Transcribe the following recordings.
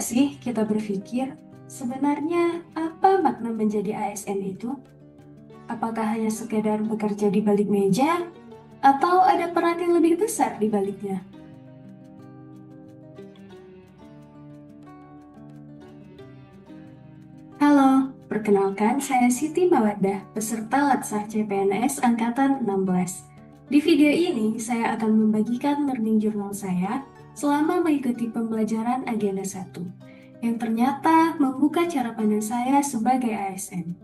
nggak sih kita berpikir, sebenarnya apa makna menjadi ASN itu? Apakah hanya sekedar bekerja di balik meja, atau ada peran yang lebih besar di baliknya? Halo, perkenalkan saya Siti Mawaddah, peserta Latsar CPNS Angkatan 16. Di video ini, saya akan membagikan learning journal saya selama mengikuti pembelajaran Agenda 1, yang ternyata membuka cara pandang saya sebagai ASN.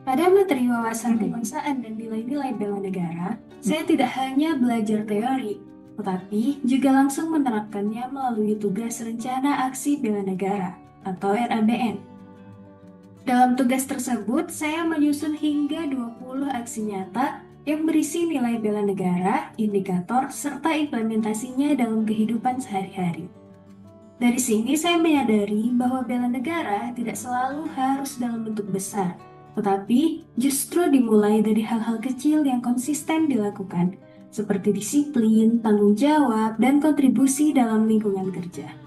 Pada materi wawasan kebangsaan dan nilai-nilai bela negara, saya tidak hanya belajar teori, tetapi juga langsung menerapkannya melalui tugas rencana aksi bela negara atau RABN. Dalam tugas tersebut, saya menyusun hingga 20 aksi nyata yang berisi nilai bela negara, indikator, serta implementasinya dalam kehidupan sehari-hari. Dari sini saya menyadari bahwa bela negara tidak selalu harus dalam bentuk besar, tetapi justru dimulai dari hal-hal kecil yang konsisten dilakukan, seperti disiplin, tanggung jawab, dan kontribusi dalam lingkungan kerja.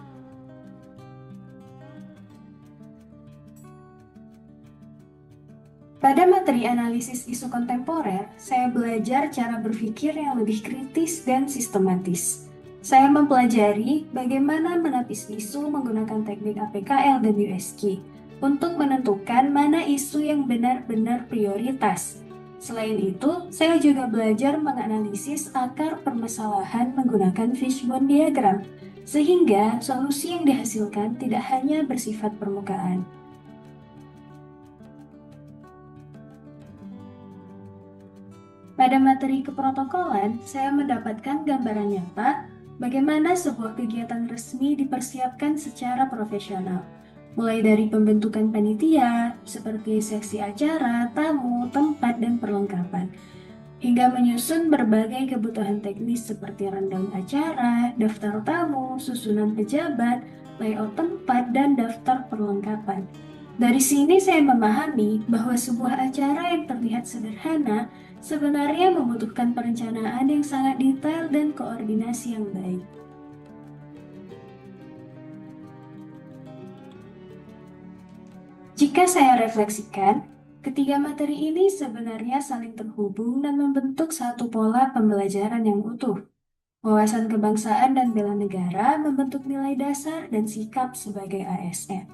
Pada materi analisis isu kontemporer, saya belajar cara berpikir yang lebih kritis dan sistematis. Saya mempelajari bagaimana menapis isu menggunakan teknik APKL dan USQ untuk menentukan mana isu yang benar-benar prioritas. Selain itu, saya juga belajar menganalisis akar permasalahan menggunakan fishbone diagram, sehingga solusi yang dihasilkan tidak hanya bersifat permukaan. Pada materi keprotokolan, saya mendapatkan gambaran nyata bagaimana sebuah kegiatan resmi dipersiapkan secara profesional, mulai dari pembentukan panitia, seperti seksi acara, tamu, tempat, dan perlengkapan, hingga menyusun berbagai kebutuhan teknis seperti rundown acara, daftar tamu, susunan pejabat, layout tempat, dan daftar perlengkapan. Dari sini saya memahami bahwa sebuah acara yang terlihat sederhana sebenarnya membutuhkan perencanaan yang sangat detail dan koordinasi yang baik. Jika saya refleksikan, ketiga materi ini sebenarnya saling terhubung dan membentuk satu pola pembelajaran yang utuh. Wawasan kebangsaan dan bela negara membentuk nilai dasar dan sikap sebagai ASN.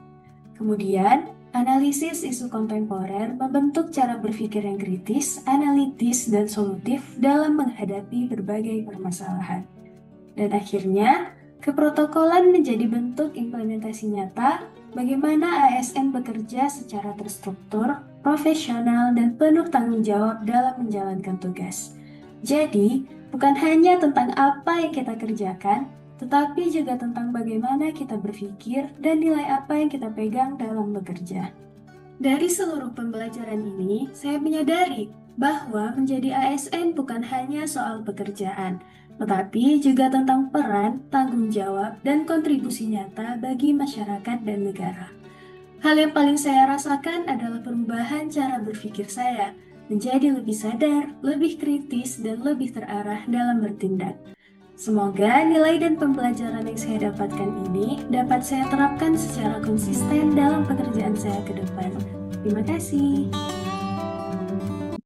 Kemudian, analisis isu kontemporer membentuk cara berpikir yang kritis, analitis, dan solutif dalam menghadapi berbagai permasalahan. Dan akhirnya, keprotokolan menjadi bentuk implementasi nyata bagaimana ASN bekerja secara terstruktur, profesional, dan penuh tanggung jawab dalam menjalankan tugas. Jadi, bukan hanya tentang apa yang kita kerjakan, tetapi juga tentang bagaimana kita berpikir dan nilai apa yang kita pegang dalam bekerja. Dari seluruh pembelajaran ini, saya menyadari bahwa menjadi ASN bukan hanya soal pekerjaan, tetapi juga tentang peran, tanggung jawab, dan kontribusi nyata bagi masyarakat dan negara. Hal yang paling saya rasakan adalah perubahan cara berpikir saya, menjadi lebih sadar, lebih kritis, dan lebih terarah dalam bertindak. Semoga nilai dan pembelajaran yang saya dapatkan ini dapat saya terapkan secara konsisten dalam pekerjaan saya ke depan. Terima kasih.